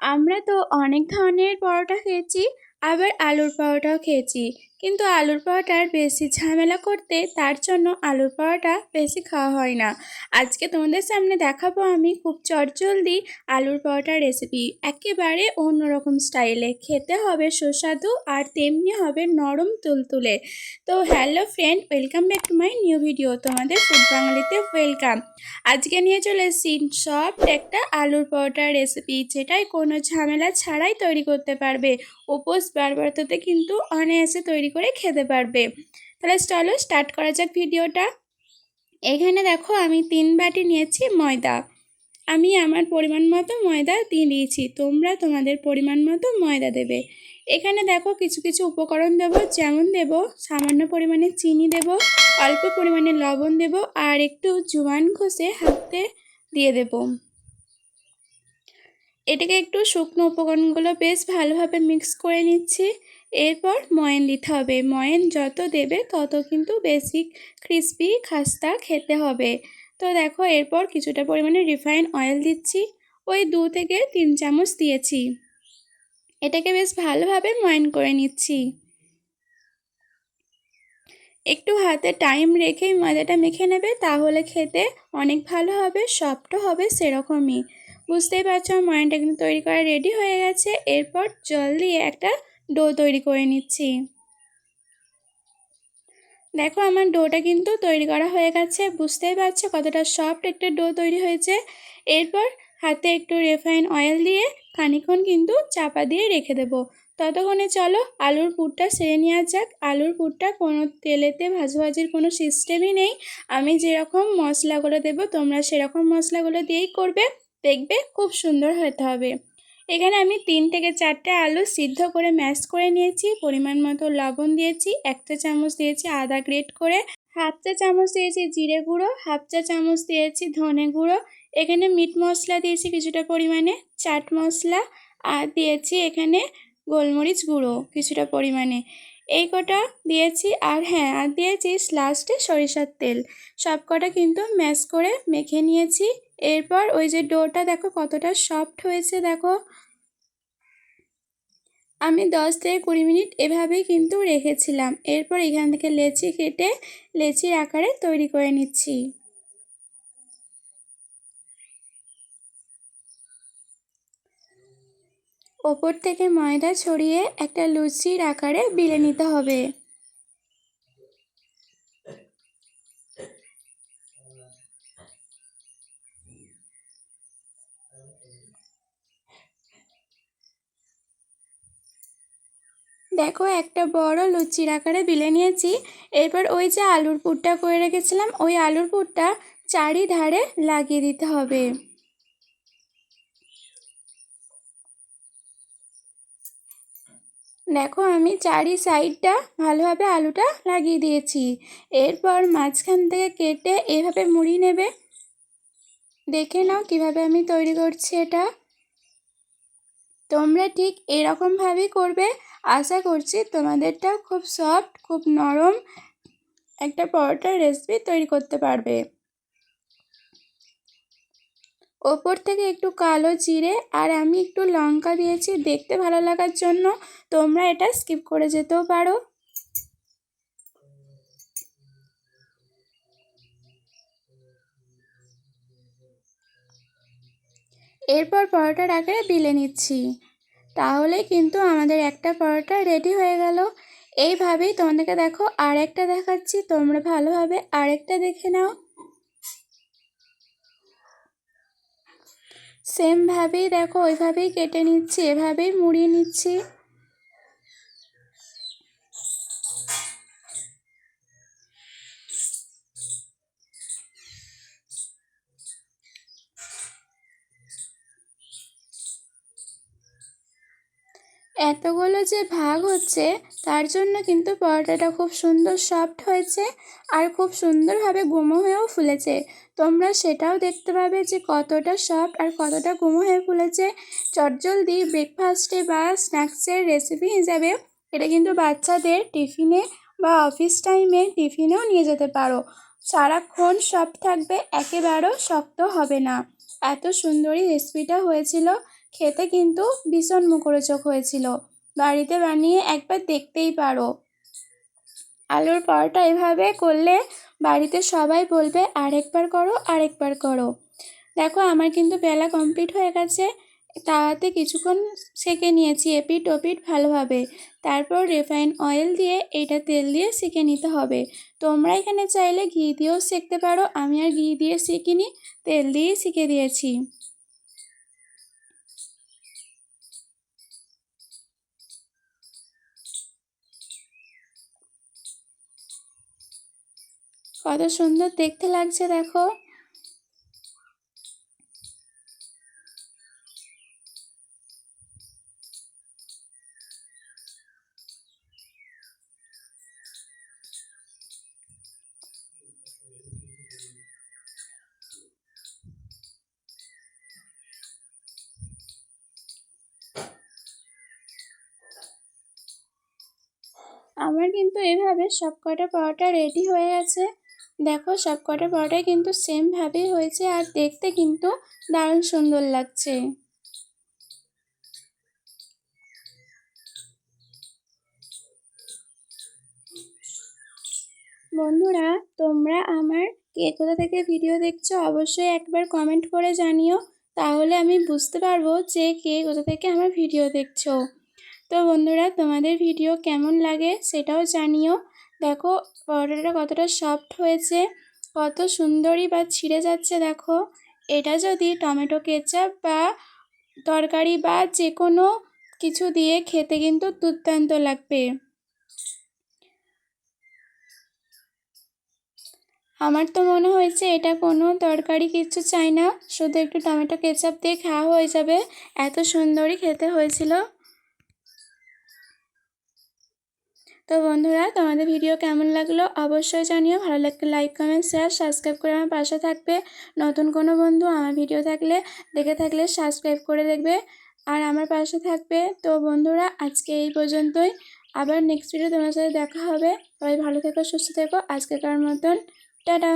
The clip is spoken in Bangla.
আমরা তো অনেক ধরনের পরোটা খেয়েছি, আবার আলুর পরোটাও খেয়েছি। কিন্তু আলুর পরোটার বেশি ঝামেলা করতে, তার জন্য আলুর পরোটা বেশি খাওয়া হয় না। আজকে তোমাদের সামনে দেখাবো আমি খুব চটজলদি আলুর পরোটার রেসিপি, একেবারে অন্যরকম স্টাইলে। খেতে হবে সুস্বাদু আর তেমনি হবে নরম তুলতুলে। তো hello friend, welcome back to my new video. তোমাদের ফুড বাঙালিতে ওয়েলকাম। আজকে নিয়ে চলে এসেছি সফট একটা আলুর পরোটার রেসিপি, যেটাই কোনো ঝামেলা ছাড়াই তৈরি করতে পারবে। উপোস বারবারততে কিন্তু অনায়াসে তৈরি করে খেতে পারবে। তাহলে চলো স্টার্ট করা যাক ভিডিওটা। এখানে দেখো আমি 3 বাটি নিয়েছি ময়দা। আমি আমার পরিমাণ মতো ময়দা দিয়ে দিয়েছি, তোমরা তোমাদের পরিমাণ মতো ময়দা দেবে। এখানে দেখো কিছু কিছু উপকরণ দেবো, যেমন দেব সামান্য পরিমাণে চিনি দেব, অল্প পরিমাণে লবণ দেব, আর একটু জোয়ান ঘষে হাতে দিয়ে দেব। এটাকে একটু শুকনো উপকরণগুলো বেশ ভালোভাবে মিক্স করে নিচ্ছি। এরপর ময়ান দিতে হবে। ময়ান যত দেবে তত কিন্তু বেশি ক্রিস্পি খাস্তা খেতে হবে। তো দেখো এরপর কিছুটা পরিমাণে রিফাইন অয়েল দিচ্ছি, ওই 2 থেকে 3 চামচ দিয়েছি। এটাকে বেশ ভালোভাবে ময়ান করে নিচ্ছি। একটু হাতে টাইম রেখেই ময়দাটা মেখে নেবে, তাহলে খেতে অনেক ভালো হবে, সফটও হবে সেরকমই। বুঝতেই পারছো ময়ানটা কিন্তু তৈরি করা রেডি হয়ে গেছে। এরপর জল দিয়ে একটা ডো তৈরি করে নিচ্ছি। দেখো আমার ডোটা কিন্তু তৈরি করা হয়ে গেছে, বুঝতেই পারছো কতটা সফট একটা ডো তৈরি হয়েছে। এরপর হাতে একটু রিফাইন অয়েল দিয়ে খানিকক্ষণ কিন্তু চাপা দিয়ে রেখে দেবো। ততক্ষণে চলো আলুর পুরটা সেরে নেওয়া যাক। আলুর পুরটা কোনো তেলেতে ভাজাভাজির কোনো সিস্টেমই নেই। আমি যেরকম মশলাগুলো দেবো তোমরা সেরকম মশলাগুলো দিয়েই করবে, দেখবে খুব সুন্দর হতে হবে। এখানে আমি 3 থেকে 4টে আলু সিদ্ধ করে ম্যাশ করে নিয়েছি। পরিমাণ মতো লবণ দিয়েছি, 1 চা চামচ দিয়েছি আদা গ্রেট করে, 1/2 চা চামচ দিয়েছি জিরে গুঁড়ো, 1/2 চা চামচ দিয়েছি ধনে গুঁড়ো। এখানে মিট মশলা দিয়েছি কিছুটা পরিমাণে, চাট মশলা, আর দিয়েছি এখানে গোলমরিচ গুঁড়ো কিছুটা পরিমাণে। এই কটা দিয়েছি, আর হ্যাঁ আর দিয়েছি লাস্টে সরিষার তেল। সব কটা কিন্তু ম্যাশ করে মেখে নিয়েছি। এরপর ওই যে ডোটা দেখো কতটা সফট হয়েছে, দেখো আমি 10 থেকে 20 মিনিট এভাবেই কিন্তু রেখেছিলাম। এরপর এখান থেকে লেচি কেটে লেচির আকারে তৈরি করে নিচ্ছি। ওপর থেকে ময়দা ছড়িয়ে একটা লুচির আকারে বেলে নিতে হবে। দেখো একটা বড় লুচির আকারে বেলে নিয়েছি। এরপর ওই যে আলুর পুরটা করে রেখেছিলাম, ওই আলুর পুরটা চারিধারে লাগিয়ে দিতে হবে। দেখো আমি চারি সাইডটা ভালোভাবে আলুটা লাগিয়ে দিয়েছি। এরপর মাঝখান থেকে কেটে এভাবে মুড়ি নেবে। দেখে নাও কিভাবে আমি তৈরি করছি এটা। তোমরা ঠিক এরকমভাবেই করবে। আশা করছি তোমাদেরটাও খুব সফট, খুব নরম একটা পরোটার রেসিপি তৈরি করতে পারবে। ওপর থেকে একটু কালো জিরে আর আমি একটু লঙ্কা দিয়েছি দেখতে ভালো লাগার জন্য, তোমরা এটা স্কিপ করে যেতেও পারো। এরপর পরোটার আকারে বেলে নিচ্ছি। তাহলে কিন্তু আমাদের একটা পরোটা রেডি হয়ে গেল। এইভাবেই তোমাদেরকে দেখো আরেকটা দেখাচ্ছি, তোমরা ভালোভাবে আরেকটা দেখে নাও। সেমভাবেই দেখো ওইভাবেই কেটে নিচ্ছি, এভাবেই মুড়িয়ে নিচ্ছি। এতগুলো যে ভাগ হচ্ছে তার জন্য কিন্তু পরোটাটা খুব সুন্দর সফট হয়েছে, আর খুব সুন্দরভাবে গুমো হয়েও ফুলেছে। তোমরা সেটাও দেখতে পাবে যে কতটা সফট আর কতটা গুমো হয়ে ফুলেছে। চটজলদি ব্রেকফাস্টে বা স্ন্যাক্সের রেসিপি হিসাবে এটা কিন্তু বাচ্চাদের টিফিনে বা অফিস টাইমে টিফিনেও নিয়ে যেতে পারো। সারাক্ষণ সফট থাকবে, একেবারেও শক্ত হবে না। এত সুন্দরই রেসিপিটা হয়েছিল। খেতে কিন্তু ভীষণ মুখরোচক হয়েছিল। বাড়িতে বানিয়ে একবার দেখতেই পারো। আলুর পরোটা এভাবে করলে বাড়িতে সবাই বলবে আরেকবার করো, আরেকবার করো। দেখো আমার কিন্তু বেলা কমপ্লিট হয়ে গেছে। তাওয়াতে কিছুক্ষণ সেঁকে নিয়েছি এপিঠ ওপিঠ ভালোভাবে। তারপর রিফাইন অয়েল দিয়ে এটা তেল দিয়ে সেঁকে নিতে হবে। তোমরা এখানে চাইলে ঘি দিয়েও সেঁকতে পারো, আমি আর ঘি দিয়ে সেঁকিনি, তেল দিয়েই সেঁকে দিয়েছি। কত সুন্দর দেখতে লাগছে দেখো। আমার কিন্তু এভাবে সবকটা পরোটা রেডি হয়ে গেছে। দেখো সবকটা পরোটাই কিন্তু সেমভাবেই হয়েছে আর দেখতে কিন্তু দারুণ সুন্দর লাগছে। বন্ধুরা, তোমরা আমার কে কোথা থেকে ভিডিও দেখছো অবশ্যই একবার কমেন্ট করে জানিও, তাহলে আমি বুঝতে পারবো যে কে কোথা থেকে আমার ভিডিও দেখছো। তো বন্ধুরা, তোমাদের ভিডিও কেমন লাগে সেটাও জানিও। দেখো পরোটাটা কতটা সফট হয়েছে, কত সুন্দরই বা ছিঁড়ে যাচ্ছে দেখো। এটা যদি টমেটো কেচাপ বা তরকারি বা যে কোনো কিছু দিয়ে খেতে কিন্তু দুর্দান্ত লাগবে। আমার তো মনে হয়েছে এটা কোনো তরকারি কিছু চাই না, শুধু একটু টমেটো কেচাপ দিয়ে খাওয়া হয়ে যাবে, এত সুন্দরই খেতে হয়েছিল। তো বন্ধুরা, তোমাদের ভিডিও কেমন লাগলো অবশ্যই জানিও। ভালো লাগলে লাইক কমেন্ট শেয়ার সাবস্ক্রাইব করে আমার পাশে থাকবে। নতুন কোনো বন্ধু আমার ভিডিও দেখে থাকলে সাবস্ক্রাইব করে দেখবে আর আমার পাশে থাকবে। তো বন্ধুরা, আজকে এই পর্যন্তই, আবার নেক্সট ভিডিও তোমার সাথে দেখা হবে। সবাই ভালো থেকো, সুস্থ থেকো, আজকেকার মতন টাটা।